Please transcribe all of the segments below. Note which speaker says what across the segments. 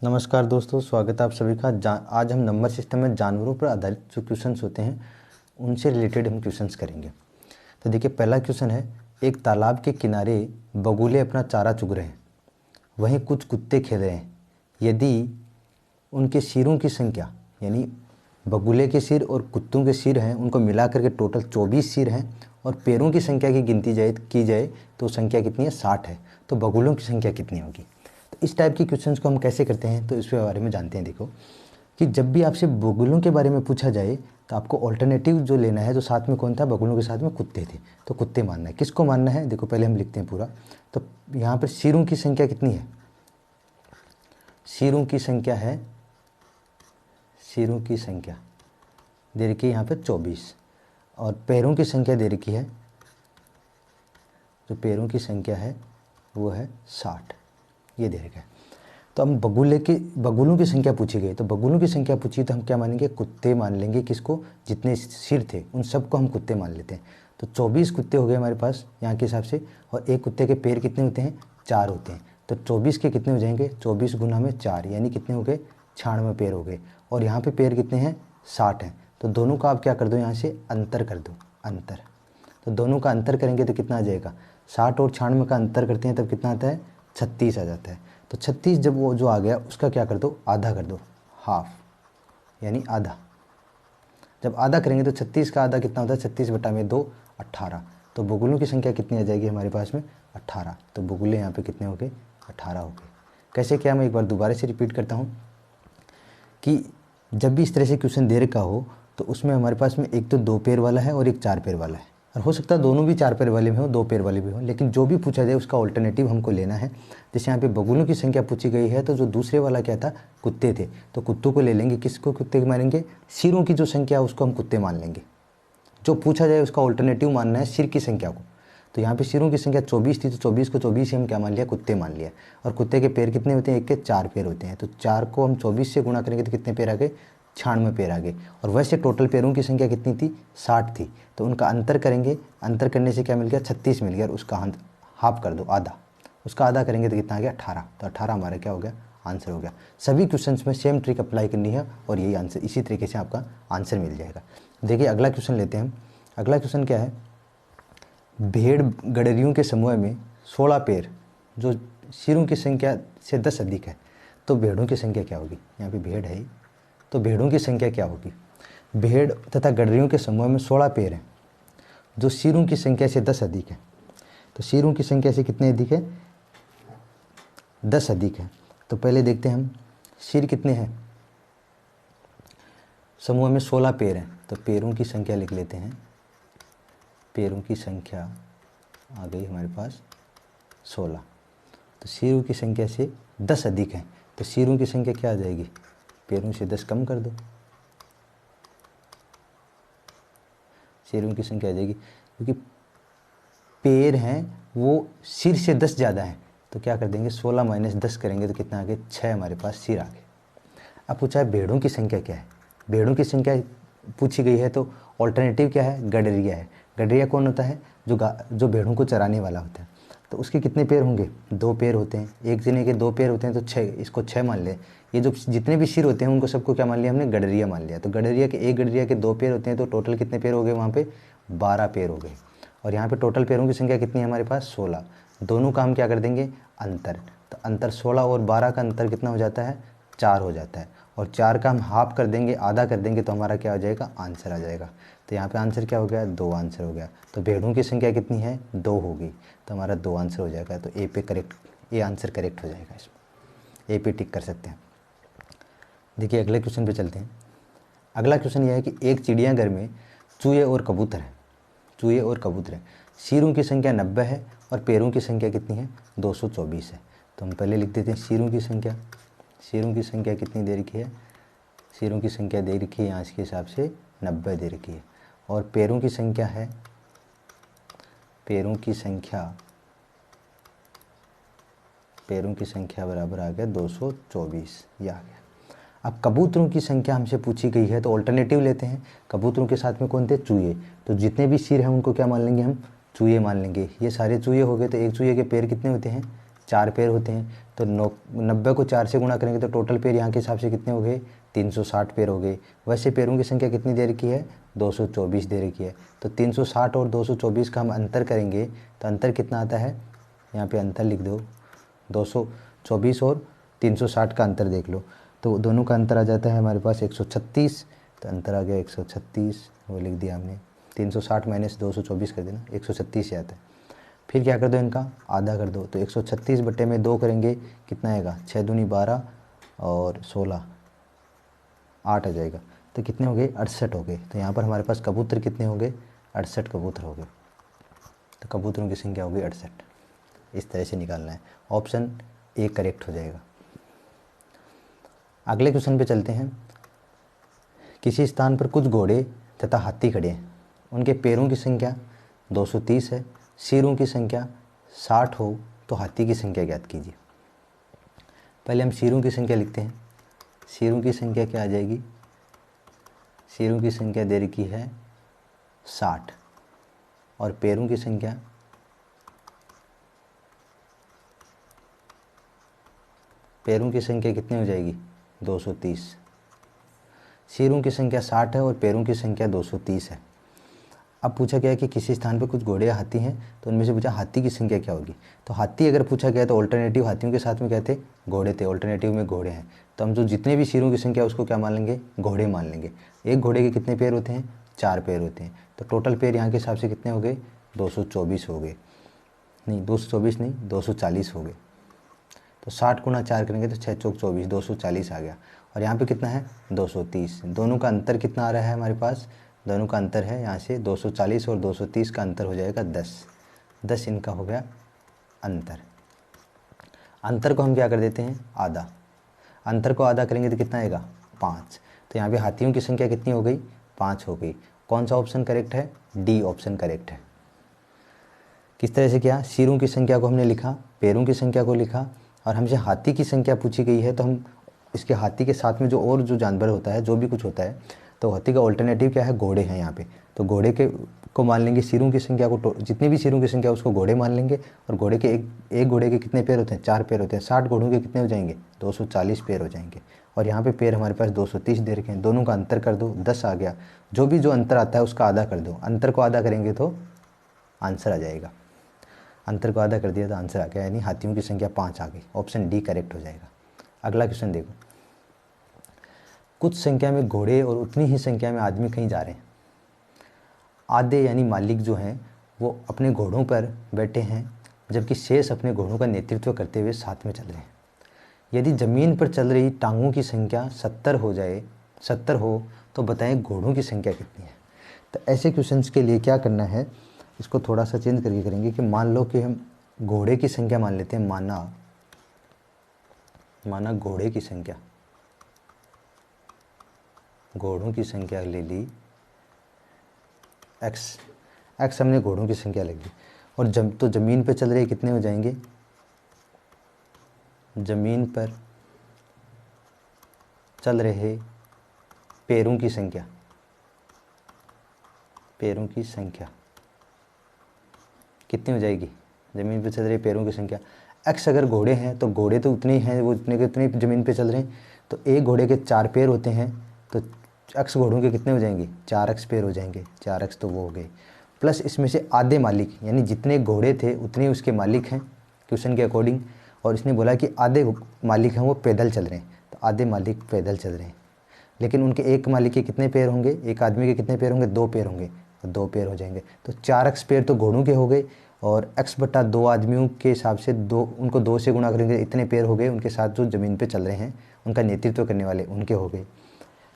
Speaker 1: नमस्कार दोस्तों, स्वागत है आप सभी का। आज हम नंबर सिस्टम में जानवरों पर आधारित जो क्वेश्चंस होते हैं उनसे रिलेटेड हम क्वेश्चंस करेंगे। तो देखिए, पहला क्वेश्चन है, एक तालाब के किनारे बगुले अपना चारा चुग रहे हैं, वहीं कुछ कुत्ते खेल रहे हैं। यदि उनके सिरों की संख्या, यानी बगुले के सिर और कुत्तों के सिर हैं, उनको मिला करके टोटल 24 सिर हैं, और पैरों की संख्या की गिनती की जाए तो संख्या कितनी है? 60 है। तो बगुलों की संख्या कितनी होगी? तो इस टाइप के क्वेश्चंस को हम कैसे करते हैं, तो इसके बारे में जानते हैं। देखो कि जब भी आपसे बगुलों के बारे में पूछा जाए तो आपको ऑल्टरनेटिव जो लेना है, तो साथ में कौन था? बगुलों के साथ में कुत्ते थे, तो कुत्ते मानना है। किसको मानना है? देखो पहले हम लिखते हैं पूरा। तो यहाँ पर सिरों की संख्या कितनी है? सिरों की संख्या है, सिरों की संख्या दे रखी है यहाँ पर 24, और पैरों की संख्या दे रखी है, जो पैरों की संख्या है वो है 60, ये दे रखा है। तो हम बगुलों की संख्या पूछी गई, तो बगुलों की संख्या पूछी तो हम क्या मानेंगे? कुत्ते मान लेंगे। किसको? जितने सिर थे उन सबको हम कुत्ते मान लेते हैं। तो 24 कुत्ते हो गए हमारे पास यहाँ के हिसाब से, और एक कुत्ते के पैर कितने होते हैं? 4 होते हैं। तो 24 के कितने हो जाएंगे? 24 गुना में 4, यानी कितने हो गए? 96 पैर हो गए। और यहाँ पे पैर कितने हैं? 60 हैं। तो दोनों का आप क्या कर दो? यहाँ से अंतर कर दो, अंतर। तो दोनों का अंतर करेंगे तो कितना आ जाएगा? 60 और 96 का अंतर करते हैं तब कितना आता है? 36 आ जाता है। तो 36 जब वो जो आ गया उसका क्या कर दो? आधा कर दो, हाफ, यानी आधा। जब आधा करेंगे तो 36 का आधा कितना होता है? 36 बटा में 2, 18। तो बगुलों की संख्या कितनी आ जाएगी हमारे पास में? 18। तो बगुले यहाँ पे कितने हो गए? 18 हो गए। कैसे क्या? मैं एक बार दोबारा से रिपीट करता हूँ कि जब भी इस तरह से क्वेश्चन दे रखा हो तो उसमें हमारे पास में एक तो 2 पैर वाला है और एक 4 पैर वाला है, और हो सकता है दोनों भी 4 पैर वाले भी हों, 2 पैर वाले भी हों, लेकिन जो भी पूछा जाए उसका ऑल्टरनेटिव हमको लेना है। जैसे यहाँ पे बगुलों की संख्या पूछी गई है, तो जो दूसरे वाला क्या था? कुत्ते थे, तो कुत्तों को ले लेंगे। किसको कुत्ते मानेंगे? सिरों की जो संख्या उसको हम कुत्ते मान लेंगे। जो पूछा जाए उसका ऑल्टरनेटिव मानना है सिर की संख्या को। तो यहाँ पे सिरों की संख्या 24 थी, तो 24 को 24 ही हम क्या मान लिया? कुत्ते मान लिया। और कुत्ते के पैर कितने होते हैं? एक के 4 पैर होते हैं। तो 4 को हम 24 से गुणा करेंगे तो कितने पैर आ गए? 96 पैर आ गए। और वैसे टोटल पैरों की संख्या कितनी थी? 60 थी। तो उनका अंतर करेंगे, अंतर करने से क्या मिल गया? 36 मिल गया, और उसका हाफ कर दो, आधा। उसका आधा करेंगे तो कितना आ गया? 18। तो 18 हमारा क्या हो गया? आंसर हो गया। सभी क्वेश्चंस में सेम ट्रिक अप्लाई करनी है और यही आंसर, इसी तरीके से आपका आंसर मिल जाएगा। देखिए अगला क्वेश्चन लेते हैं हम। अगला क्वेश्चन क्या है? भेड़ गडरियों के समूह में 16 पैर जो सिरों की संख्या से 10 अधिक है, तो भेड़ों की संख्या क्या होगी? यहाँ पे भेड़ है, तो भेड़ों की संख्या क्या होगी? भेड़ तथा गडरियों के समूह में 16 पैर हैं जो सिरों की संख्या से 10 अधिक है। तो सिरों की संख्या से कितने अधिक है? 10 अधिक है। तो पहले देखते हैं हम सिर कितने हैं। समूह में 16 पैर हैं, तो पैरों की संख्या लिख लेते हैं। पैरों की संख्या आ गई हमारे पास 16। तो सिरों की संख्या से 10 अधिक है, तो सिरों की संख्या क्या आ जाएगी? पैरों से 10 कम कर दो, सिरों की संख्या आ जाएगी। क्योंकि पैर हैं वो सिर से 10 ज़्यादा है, तो क्या कर देंगे? 16 माइनस 10 करेंगे तो कितना आ गया? 6 हमारे पास सिर आ गए। अब पूछा है भेड़ों की संख्या क्या है। भेड़ों की संख्या पूछी गई है, तो ऑल्टरनेटिव क्या है? गडरिया है। गडरिया कौन होता है? जो भेड़ों को चराने वाला होता है। तो उसके कितने पैर होंगे? 2 पैर होते हैं। एक जने के 2 पैर होते हैं, तो 6, इसको 6 मान ले। ये जो जितने भी सिर होते हैं उनको सबको क्या मान लिया हमने? गडरिया मान लिया। तो एक गडरिया के 2 पैर होते हैं, तो टोटल कितने पैर हो गए वहाँ पे? 12 पैर हो गए। और यहाँ पे टोटल पैरों की संख्या कितनी है हमारे पास? 16। दोनों का हम क्या कर देंगे? अंतर। तो अंतर 16 और 12 का अंतर कितना हो जाता है? 4 हो जाता है। और 4 का हम हाफ कर देंगे, आधा कर देंगे, तो हमारा क्या हो जाएगा? आंसर आ जाएगा। तो यहाँ पे आंसर क्या हो गया? 2 आंसर हो गया। तो भेड़ों की संख्या कितनी है? 2 होगी, तो हमारा 2 आंसर हो जाएगा। तो ए आंसर करेक्ट हो जाएगा। इसमें ए पे टिक कर सकते हैं। देखिए अगले क्वेश्चन पे चलते हैं। अगला क्वेश्चन यह है कि एक चिड़ियाघर में चूहे और कबूतर है, चूहे और कबूतर है। सिरों की संख्या 90 है और पैरों की संख्या कितनी है? 224 है। तो हम पहले लिख देते हैं सिरों की संख्या। सिरों की संख्या कितनी दे रखी है? सिरों की संख्या दे रखी है आज के हिसाब से 90 दे रखी है। और पैरों की संख्या है, पैरों की संख्या बराबर आ गया 224, ये आ गया। अब कबूतरों की संख्या हमसे पूछी गई है, तो ऑल्टरनेटिव लेते हैं। कबूतरों के साथ में कौन थे? चूहे। तो जितने भी सिर हैं उनको क्या मान लेंगे हम? चूहे मान लेंगे। ये सारे चूहे हो गए, तो एक चूहे के पैर कितने होते हैं? 4 पेड़ होते हैं, तो 90 को 4 से गुणा करेंगे तो टोटल पेड़ यहाँ के हिसाब से कितने हो गए, 360 पेड़ हो गए। वैसे पेड़ों की संख्या कितनी दे रखी है, 224 दे रखी है। तो 360 और 224 का हम अंतर करेंगे तो अंतर कितना आता है, यहाँ पे अंतर लिख दो, 224 और 360 का अंतर देख लो, तो दोनों का अंतर आ जाता है हमारे पास 136। तो अंतर आ गया 136, वो लिख दिया हमने। 360 माइनस 224 कर देना, 136 आता है। फिर क्या कर दो, इनका आधा कर दो, तो 136 बटे में 2 करेंगे कितना आएगा, 6 दूनी 12 और 16 8 आ जाएगा। तो कितने हो गए, 68 हो गए। तो यहाँ पर हमारे पास कबूतर कितने हो गए, 68 कबूतर हो गए। तो कबूतरों की संख्या हो गई 68। इस तरह से निकालना है, ऑप्शन ए करेक्ट हो जाएगा। अगले क्वेश्चन पे चलते हैं। किसी स्थान पर कुछ घोड़े तथा हाथी खड़े हैं, उनके पैरों की संख्या 230 है, सिरों की संख्या 60 हो तो हाथी की संख्या ज्ञात कीजिए। पहले हम सिरों की संख्या लिखते हैं। सिरों की संख्या क्या आ जाएगी, सिरों की संख्या दे रखी है 60 और पैरों की संख्या कितनी हो जाएगी, 230। सिरों की संख्या 60 है और पैरों की संख्या 230 है। अब पूछा गया है कि किसी स्थान पर कुछ घोड़े या हाथी हैं, तो उनमें से पूछा हाथी की संख्या क्या होगी। तो हाथी अगर पूछा गया तो ऑल्टरनेटिव हाथियों के साथ में क्या थे, घोड़े थे, ऑल्टरनेटिव में घोड़े हैं। तो हम जो जितने भी सिरों की संख्या उसको क्या मान लेंगे, घोड़े मान लेंगे। एक घोड़े के कितने पैर होते हैं, 4 पैर होते हैं। तो टोटल पैर यहाँ के हिसाब से कितने हो गए, 224 हो गए, नहीं 224 नहीं 240 हो गए। तो 60 गुणा 4 करेंगे तो 6 चौक 24, 240 आ गया। और यहाँ पे कितना है, 230। दोनों का अंतर कितना आ रहा है हमारे पास, दोनों का अंतर है यहाँ से 240 और 230 का अंतर हो जाएगा 10 इनका हो गया अंतर। अंतर को हम क्या कर देते हैं, आधा। अंतर को आधा करेंगे तो कितना आएगा, 5। तो यहाँ पे हाथियों की संख्या कितनी हो गई, 5 हो गई। कौन सा ऑप्शन करेक्ट है, डी ऑप्शन करेक्ट है। किस तरह से किया, सिरों की संख्या को हमने लिखा, पैरों की संख्या को लिखा, और हमसे हाथी की संख्या पूछी गई है तो हम इसके हाथी के साथ में जो और जो जानवर होता है, जो भी कुछ होता है, तो हाथी का ऑल्टरनेटिव क्या है, घोड़े हैं यहाँ पे। तो घोड़े के को मान लेंगे, सिरों की संख्या को, जितनी भी सिरों की संख्या उसको घोड़े मान लेंगे। और घोड़े के एक घोड़े के कितने पैर होते हैं, 4 पैर होते हैं। 60 घोड़ों के कितने हो जाएंगे, 240 पैर हो जाएंगे। और यहाँ पे पैर हमारे पास 230 दे रखे हैं। दोनों का अंतर कर दो, 10 आ गया। जो अंतर आता है उसका आधा कर दो, अंतर को आधा करेंगे तो आंसर आ जाएगा। अंतर को आधा कर दिया तो आंसर आ गया, यानी हाथियों की संख्या 5 आ गई। ऑप्शन डी करेक्ट हो जाएगा। अगला क्वेश्चन देखो। कुछ संख्या में घोड़े और उतनी ही संख्या में आदमी कहीं जा रहे हैं। आधे यानी मालिक जो हैं वो अपने घोड़ों पर बैठे हैं, जबकि शेष अपने घोड़ों का नेतृत्व करते हुए साथ में चल रहे हैं। यदि ज़मीन पर चल रही टांगों की संख्या 70 हो तो बताएं घोड़ों की संख्या कितनी है। तो ऐसे क्वेश्चंस के लिए क्या करना है, इसको थोड़ा सा चेंज करके करेंगे कि मान लो कि हम घोड़े की संख्या मान लेते हैं, माना घोड़े की संख्या, घोड़ों की संख्या ले ली x हमने घोड़ों की संख्या ले ली। और तो ज़मीन पे चल रहे कितने हो जाएंगे, ज़मीन पर चल रहे पैरों की संख्या कितनी हो जाएगी, ज़मीन पे चल रहे पैरों की संख्या। x अगर घोड़े हैं तो घोड़े तो उतने ही हैं, वो उतने के उतने ज़मीन पे चल रहे हैं। तो एक घोड़े के 4 पैर होते हैं, तो x घोड़ों के कितने हो जाएंगे, 4x पैर हो जाएंगे। 4x तो वो हो गए, प्लस इसमें से आधे मालिक, यानी जितने घोड़े थे उतने उसके मालिक हैं क्वेश्चन के अकॉर्डिंग। और इसने बोला कि आधे मालिक हैं वो पैदल चल रहे हैं, तो आधे मालिक पैदल चल रहे हैं। लेकिन उनके एक मालिक के कितने पैर होंगे, एक आदमी के कितने पैर होंगे, 2 पैर होंगे, तो 2 पैर हो जाएंगे। तो 4x पैर तो घोड़ों के हो गए, और x/2 आदमियों के हिसाब से उनको 2 से गुणा करेंगे, इतने पैर हो गए उनके साथ जो ज़मीन पे चल रहे हैं, उनका नेतृत्व करने वाले उनके हो गए।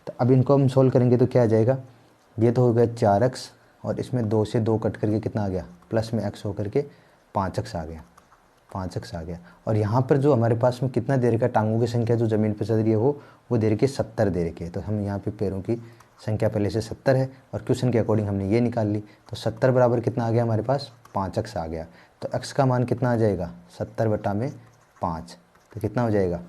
Speaker 1: तो अब इनको हम सोल्व करेंगे तो क्या आ जाएगा, ये तो हो गया 4x, और इसमें 2 से 2 कट करके कितना आ गया, प्लस में x होकर के 5x आ गया, 5x आ गया। और यहाँ पर जो हमारे पास में कितना दे रखा है, टांगों की संख्या जो ज़मीन पर चल रही है वो दे रखी है 70 दे रखी है। तो हम यहाँ पे पैरों की संख्या पहले से 70 है, और क्वेश्चन के अकॉर्डिंग हमने ये निकाल ली। तो 70 बराबर कितना आ गया हमारे पास, 5x आ गया। तो x का मान कितना आ जाएगा, 70/5। तो कितना हो जाएगा,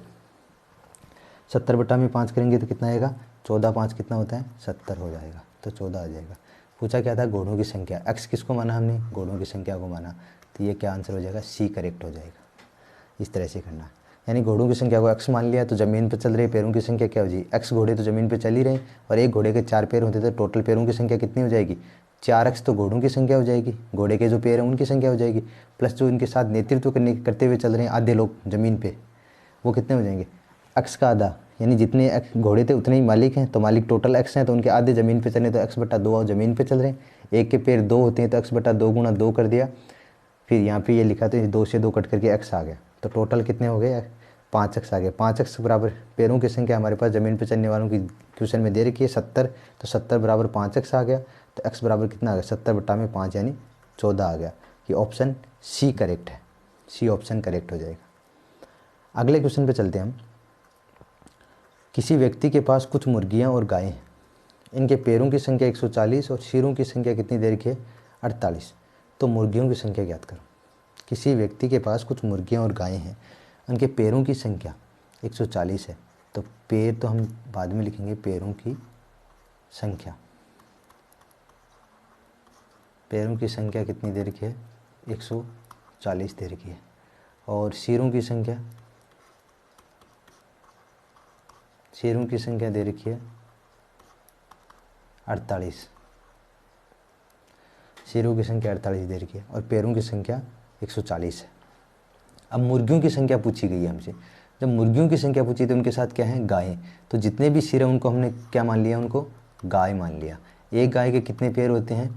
Speaker 1: 70/5 करेंगे तो कितना आएगा, 14 5 कितना होता है, 70 हो जाएगा। तो 14 आ जाएगा। पूछा क्या था, घोड़ों की संख्या। x किसको माना हमने, घोड़ों की संख्या को माना। तो ये क्या आंसर हो जाएगा, सी करेक्ट हो जाएगा। इस तरह से करना है। यानी घोड़ों की संख्या को x मान लिया तो ज़मीन पर चल रहे पैरों की संख्या क्या हो जाएगी, x घोड़े तो ज़मीन पर चल ही रहे हैं और एक घोड़े के 4 पैर होते तो टोटल पैरों की संख्या कितनी हो जाएगी, 4x तो घोड़ों की संख्या हो जाएगी, घोड़े के जो पैर हैं उनकी संख्या हो जाएगी, प्लस जो इनके साथ नेतृत्व करते हुए चल रहे हैं आधे लोग ज़मीन पे, वो कितने हो जाएंगे, x का आधा, यानी जितने घोड़े थे उतने ही मालिक हैं, तो मालिक टोटल x हैं तो उनके आधे ज़मीन पे चले तो x/2 और ज़मीन पे चल रहे हैं। एक के पैर 2 होते हैं तो x/2 गुणा 2 कर दिया, फिर यहाँ पे ये लिखा तो 2 से 2 कट करके x आ गया, तो टोटल कितने हो गए, 5x आ गया। 5x बराबर पैरों की संख्या हमारे पास ज़मीन पे चलने वालों की क्वेश्चन में दे रखी है 70, तो 70 बराबर 5x आ गया, तो x बराबर कितना आ गया, 70/5 यानी 14 आ गया। ये ऑप्शन सी करेक्ट है, सी ऑप्शन करेक्ट हो जाएगा। अगले क्वेश्चन पे चलते हैं हम। किसी व्यक्ति के पास कुछ मुर्गियाँ और गायें हैं, इनके पैरों की संख्या 140 और सिरों की संख्या कितनी दे रखी है, 48, तो मुर्गियों की संख्या ज्ञात करो। किसी व्यक्ति के पास कुछ मुर्गियाँ और गायें हैं, उनके पैरों की संख्या 140 है, तो पैर तो हम बाद में लिखेंगे, पैरों की संख्या, पैरों की संख्या कितनी दे रखी है, 140 दे रखी है, और सिरों की संख्या, सिरों की संख्या दे रखी है 48, सिरों की संख्या 48 दे रखी है और पैरों की संख्या 140 है। अब मुर्गियों की संख्या पूछी गई है हमसे, जब मुर्गियों की संख्या पूछी तो उनके साथ क्या है, गायें, तो जितने भी सिर हैं उनको हमने क्या मान लिया, उनको गाय मान लिया। एक गाय के कितने पैर होते हैं,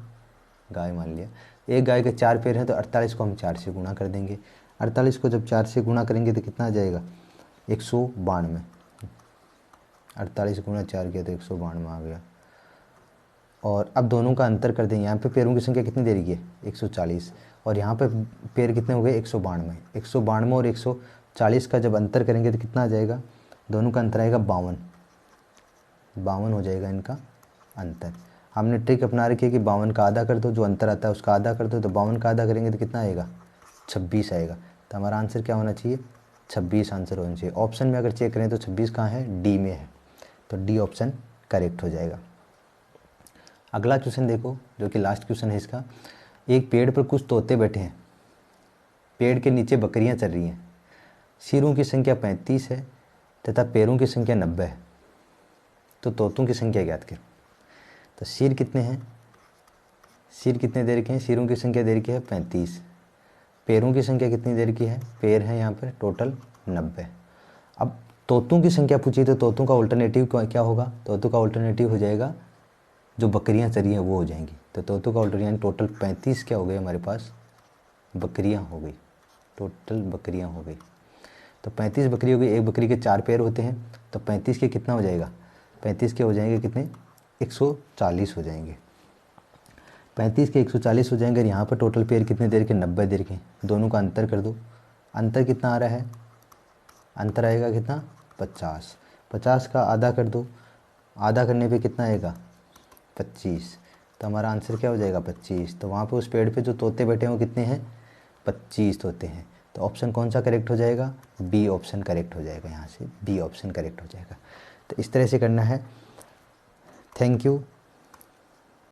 Speaker 1: गाय मान लिया। एक गाय के 4 पैर हैं तो 48 को हम 4 से गुणा कर देंगे, 48 को जब 4 से गुणा करेंगे तो कितना आ जाएगा, 192, 48 गुणा 4 किया तो 192 आ गया। और अब दोनों का अंतर कर देंगे, यहाँ पे पैरों की संख्या कितनी दे रही है, 140, और यहाँ पे पैर कितने हो गए, 192, 192 और 140 का जब अंतर करेंगे तो कितना आ जाएगा, दोनों का अंतर आएगा 52, 52 हो जाएगा इनका अंतर। हमने ट्रिक अपना रखी है कि 52 का आधा कर दो, जो अंतर आता है उसका आधा कर दो, तो 52 का आधा करेंगे तो कितना आएगा, 26 आएगा। तो हमारा आंसर क्या होना चाहिए, 26 आंसर होना चाहिए। ऑप्शन में अगर चेक करें तो 26 कहाँ है, डी में है, तो डी ऑप्शन करेक्ट हो जाएगा। अगला क्वेश्चन देखो, जो कि लास्ट क्वेश्चन है इसका। एक पेड़ पर कुछ तोते बैठे हैं, पेड़ के नीचे बकरियां चल रही हैं, सिरों की संख्या 35 है तथा पैरों की संख्या 90 है, तो तोतों की संख्या ज्ञात करो। तो सिर कितने हैं, सिर कितने दे रखे हैं, सिरों की संख्या दे रखी है 35, पैरों की संख्या कितनी दे रखी है, पैर है यहाँ पर टोटल 90। अब तोतों की संख्या पूछी तो तोतों का ऑल्टरनेटिव क्या होगा, तोतों का ऑल्टरनेटिव हो जाएगा जो बकरियां चरी हैं वो हो जाएंगी, तो तोतों का ऑल्टरनेटिव टोटल 35 क्या हो गए हमारे पास, बकरियां हो गई, टोटल बकरियां हो गई। तो 35 बकरी हो गई, एक बकरी के 4 पैर होते हैं, तो 35 के कितना हो जाएगा, 35 के हो जाएंगे कितने, 140 हो जाएंगे, 35 के 140 हो जाएंगे। यहाँ पर टोटल पैर कितने देर के, 90 देर के, दोनों का अंतर कर दो, अंतर कितना आ रहा है, अंतर आएगा कितना, 50, 50 का आधा कर दो, आधा करने पे कितना आएगा, 25, तो हमारा आंसर क्या हो जाएगा, 25। तो वहाँ पे उस पेड़ पे जो तोते बैठे हैं वो कितने हैं, 25 तोते हैं, तो ऑप्शन कौन सा करेक्ट हो जाएगा, बी ऑप्शन करेक्ट हो जाएगा, यहाँ से बी ऑप्शन करेक्ट हो जाएगा। तो इस तरह से करना है। Thank you.